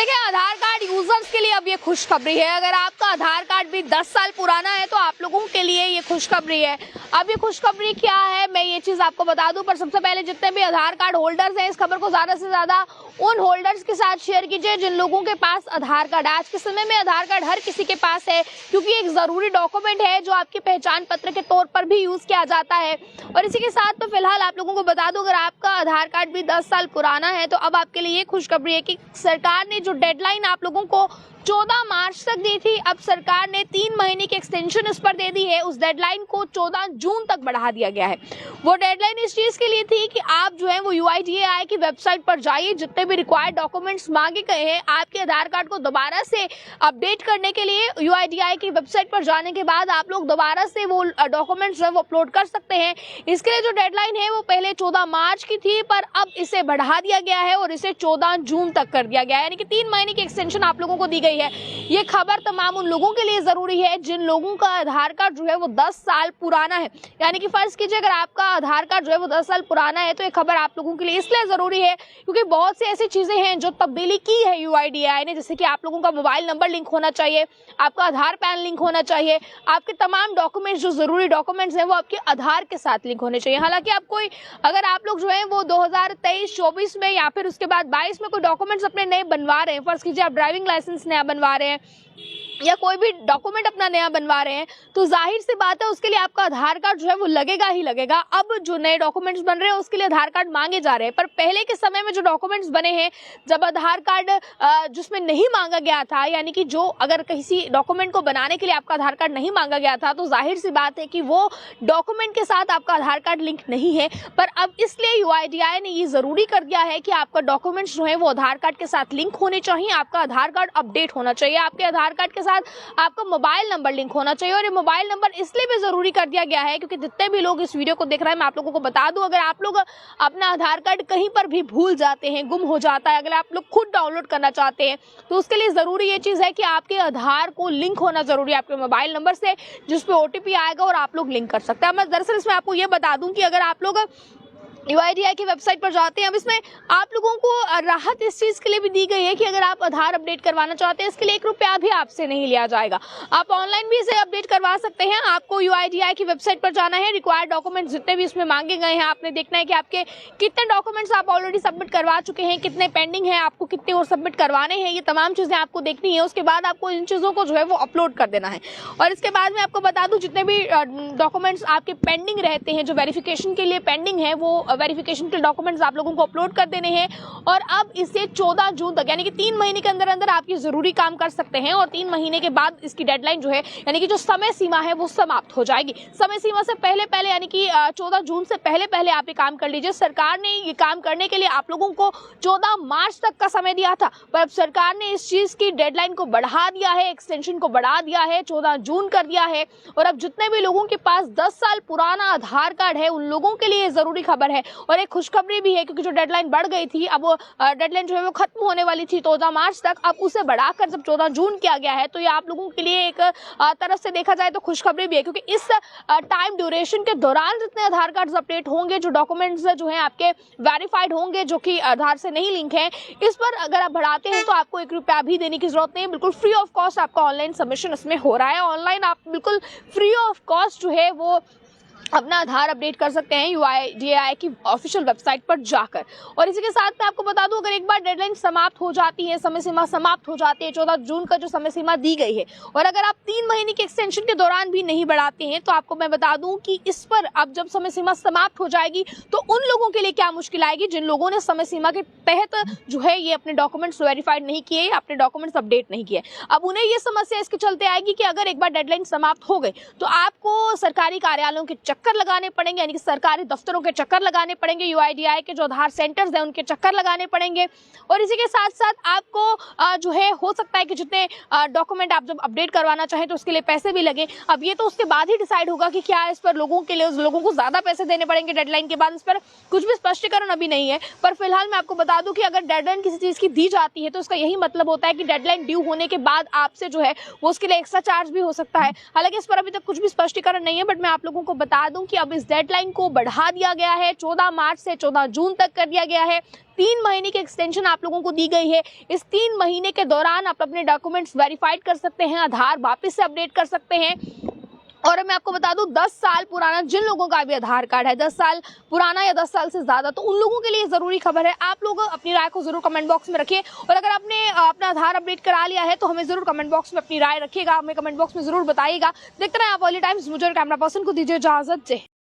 देखिए, आधार card users के लिए अब ये खुशखबरी है। अगर आपका आधार कार्ड भी 10 साल पुराना है तो आप लोगों के लिए ये खुशखबरी है। अब ये खुशखबरी क्या है, मैं ये चीज आपको बता दूं, पर सबसे पहले जितने भी आधार कार्ड होल्डर्स हैं, इस खबर को ज्यादा से ज्यादा उन होल्डर्स के साथ शेयर कीजिए जिन लोगों के पास आधार कार्ड है। आज के समय में आधार कार्ड हर किसी के पास है, क्योंकि एक जरूरी डॉक्यूमेंट है जो आपके पहचान पत्र के तौर पर भी यूज किया जाता है। और इसी के साथ तो फिलहाल आप लोगों को बता दूं, अगर आपका आधार कार्ड भी 10 साल पुराना है तो अब आपके लिए खुशखबरी है कि सरकार ने जो डेडलाइन आप लोगों को 14 मार्च तक दी थी, अब सरकार ने 3 महीने की एक्सटेंशन इस पर दे दी है। उस डेडलाइन को 14 जून तक बढ़ा दिया गया है। वो डेडलाइन इस चीज के लिए थी कि आप जो है वो UIDAI की वेबसाइट पर जाइए, जितने भी रिक्वायर्ड डॉक्यूमेंट्स मांगे गए हैं आपके आधार कार्ड को दोबारा से अपडेट करने के लिए UIDAI की वेबसाइट पर जाने के बाद आप लोग दोबारा से वो डॉक्यूमेंट्स जो है वो अपलोड कर सकते हैं। इसके लिए जो डेडलाइन है वो पहले 14 मार्च की थी, पर अब इसे बढ़ा दिया गया है और इसे 14 जून तक कर दिया गया है, यानी कि 3 महीने की एक्सटेंशन आप लोगों को दी गई है। ये खबर तमाम उन लोगों के लिए जरूरी है जिन लोगों का आधार कार्ड जो है वो 10 साल पुराना है। यानी कि फर्ज कीजिए, अगर आपका आधार कार्ड जो है वो 10 साल पुराना है तो ये खबर आप लोगों के लिए इसलिए जरूरी है क्योंकि बहुत सी ऐसी चीजें हैं जो तब्दीली की है UIDAI ने, जैसे कि आप लोगों का मोबाइल नंबर लिंक होना चाहिए, आपका आधार पैन लिंक होना चाहिए, आपके तमाम डॉक्यूमेंट्स जो जरूरी डॉक्यूमेंट्स हैं वो आपके आधार के साथ लिंक होने चाहिए। हालांकि अगर आप लोग जो है वो 2023-24 में या फिर उसके बाद 22 में कोई डॉक्यूमेंट्स अपने नए बनवा रहे हैं, फर्ज कीजिए आप ड्राइविंग लाइसेंस नया बनवा रहे हैं या कोई भी डॉक्यूमेंट अपना नया बनवा रहे हैं, तो जाहिर सी बात है उसके लिए आपका आधार कार्ड जो है वो लगेगा ही लगेगा। अब जो नए डॉक्यूमेंट्स बन रहे हैं उसके लिए आधार कार्ड मांगे जा रहे हैं, पर पहले के समय में जो डॉक्यूमेंट्स बने हैं, जब आधार कार्ड जिसमें नहीं मांगा गया था, यानी कि जो अगर किसी डॉक्यूमेंट को बनाने के लिए आपका आधार कार्ड नहीं मांगा गया था, तो जाहिर सी बात है कि वो डॉक्यूमेंट के साथ आपका आधार कार्ड लिंक नहीं है। पर अब इसलिए UIDAI ने ये जरूरी कर दिया है कि आपका डॉक्यूमेंट्स जो है वो आधार कार्ड के साथ लिंक होने चाहिए, आपका आधार कार्ड अपडेट होना चाहिए, आपके आधार कार्ड के साथ आपका मोबाइल नंबर लिंक होना चाहिए। और ये मोबाइल नंबर इसलिए भी जरूरी कर दिया गया है क्योंकि जितने भी लोग इस वीडियो को देख रहे हैं, मैं आप लोगों को बता दूं, अगर आप लोग अपना आधार कार्ड कहीं पर भी भूल जाते हैं, गुम हो जाता है, अगर आप लोग खुद डाउनलोड करना चाहते हैं तो उसके लिए जरूरी ये चीज है कि आपके आधार को लिंक होना जरूरी है आपके मोबाइल नंबर से, जिसपे OTP आएगा और आप लोग लिंक कर सकते हैं। मैं दरअसल इसमें आपको ये बता दूं कि अगर आप लोग UIDAI की वेबसाइट पर जाते हैं, अब इसमें आप लोगों को राहत इस चीज के लिए भी दी गई है कि अगर आप आधार अपडेट करवाना चाहते हैं, इसके लिए 1 रुपया भी आपसे नहीं लिया जाएगा। आप ऑनलाइन भी इसे अपडेट करवा सकते हैं। आपको UIDAI की वेबसाइट पर जाना है, रिक्वायर्ड डॉक्यूमेंट्स जितने भी इसमें मांगे गए हैं आपने देखना है कि आपके कितने डॉक्यूमेंट्स आप ऑलरेडी सबमिट करवा चुके हैं, कितने पेंडिंग है, आपको कितने और सबमिट करवाने हैं, ये तमाम चीजें आपको देखनी है। उसके बाद आपको इन चीजों को जो है वो अपलोड कर देना है। और इसके बाद मैं आपको बता दूं, जितने भी डॉक्यूमेंट्स आपके पेंडिंग रहते हैं, जो वेरिफिकेशन के लिए पेंडिंग है, वो वेरिफिकेशन के डॉक्यूमेंट्स आप लोगों को अपलोड कर देने हैं। और अब इसे 14 जून तक, यानी कि 3 महीने के अंदर अंदर आप ये जरूरी काम कर सकते हैं। और 3 महीने के बाद इसकी डेडलाइन जो है, यानी कि जो समय सीमा है वो समाप्त हो जाएगी। समय सीमा से पहले यानी कि 14 जून से पहले आप ये काम कर लीजिए। सरकार ने ये काम करने के लिए आप लोगों को 14 मार्च तक का समय दिया था, पर अब सरकार ने इस चीज की डेडलाइन को बढ़ा दिया है, एक्सटेंशन को बढ़ा दिया है, 14 जून कर दिया है। और अब जितने भी लोगों के पास 10 साल पुराना आधार कार्ड है, उन लोगों के लिए जरूरी खबर है और एक खुशखबरी भी है, क्योंकि जो डेडलाइन बढ़ गई थी, अब वो डेडलाइन जो है वो खत्म होने वाली थी 14 मार्च तक, अब उसे बढ़ाकर जब 14 जून किया गया है, तो ये आप लोगों के लिए एक तरफ से देखा जाए तो खुशखबरी भी है, क्योंकि इस टाइम ड्यूरेशन के दौरान जितने आधार कार्ड अपडेट होंगे, जो डॉक्यूमेंट्स जो है आपके वेरीफाइड होंगे, जो कि आधार से नहीं लिंक है, इस पर अगर आप बढ़ाते हैं तो आपको 1 रुपया भी देने की जरूरत नहीं है। बिल्कुल फ्री ऑफ कॉस्ट आपका ऑनलाइन सबमिशन इसमें हो रहा है। ऑनलाइन आप बिल्कुल फ्री ऑफ कॉस्ट जो है वो अपना आधार अपडेट कर सकते हैं UIDAI की ऑफिशियल वेबसाइट पर जाकर। और इसी के साथ मैं आपको बता दूं, अगर एक बार डेडलाइन समाप्त हो जाती है, समय सीमा समाप्त हो जाती है, 14 जून का जो समय सीमा दी गई है, और अगर आप 3 महीने की एक्सटेंशन के दौरान भी नहीं बढ़ाते हैं, तो आपको मैं बता दूं कि इस पर अब जब समय सीमा समाप्त हो जाएगी तो उन लोगों के लिए क्या मुश्किल आएगी जिन लोगों ने समय सीमा के तहत जो है ये अपने डॉक्यूमेंट्स वेरीफाइड नहीं किए, अपने डॉक्यूमेंट्स अपडेट नहीं किए। अब उन्हें ये समस्या इसके चलते आएगी कि अगर एक बार डेडलाइन समाप्त हो गई तो आपको सरकारी कार्यालयों के चक्कर लगाने पड़ेंगे, यानी कि सरकारी दफ्तरों के चक्कर लगाने पड़ेंगे, UIDAI के जो आधार सेंटर्स हैं उनके चक्कर लगाने पड़ेंगे। और इसी के साथ साथ आपको जो है हो सकता है कि जितने डॉक्यूमेंट आप जब अपडेट करवाना चाहें तो उसके लिए पैसे भी लगे। अब ये तो उसके बाद ही डिसाइड होगा कि क्या इस पर लोगों को ज्यादा पैसे देने पड़ेंगे डेडलाइन के बाद। इस पर कुछ भी स्पष्टीकरण अभी नहीं है, पर फिलहाल मैं आपको बता दूं कि अगर डेडलाइन किसी चीज की दी जाती है तो उसका यही मतलब होता है कि डेडलाइन ड्यू होने के बाद आपसे जो है वो उसके लिए एक्स्ट्रा चार्ज भी हो सकता है। हालांकि इस पर अभी तक कुछ भी स्पष्टीकरण नहीं है, बट मैं आप लोगों को बता दूं कि अब इस डेडलाइन को बढ़ा दिया गया है, 14 मार्च से 14 जून तक कर दिया गया है। 3 महीने की एक्सटेंशन आप लोगों को दी गई है। इस 3 महीने के दौरान आप अपने डॉक्यूमेंट्स वेरीफाइड कर सकते हैं, आधार वापस से अपडेट कर सकते हैं। और मैं आपको बता दूं 10 साल पुराना जिन लोगों का भी आधार कार्ड है, 10 साल पुराना या 10 साल से ज्यादा, तो उन लोगों के लिए जरूरी खबर है। आप लोग अपनी राय को जरूर कमेंट बॉक्स में रखिए और अगर आपने अपना आधार अपडेट करा लिया है तो हमें जरूर कमेंट बॉक्स में अपनी राय रखिएगा, हमें कमेंट बॉक्स में जरूर बताइएगा। देखते रहे आप ऑली टाइम्स। मुझे कैमरा पर्सन को दीजिए इजाजत। जय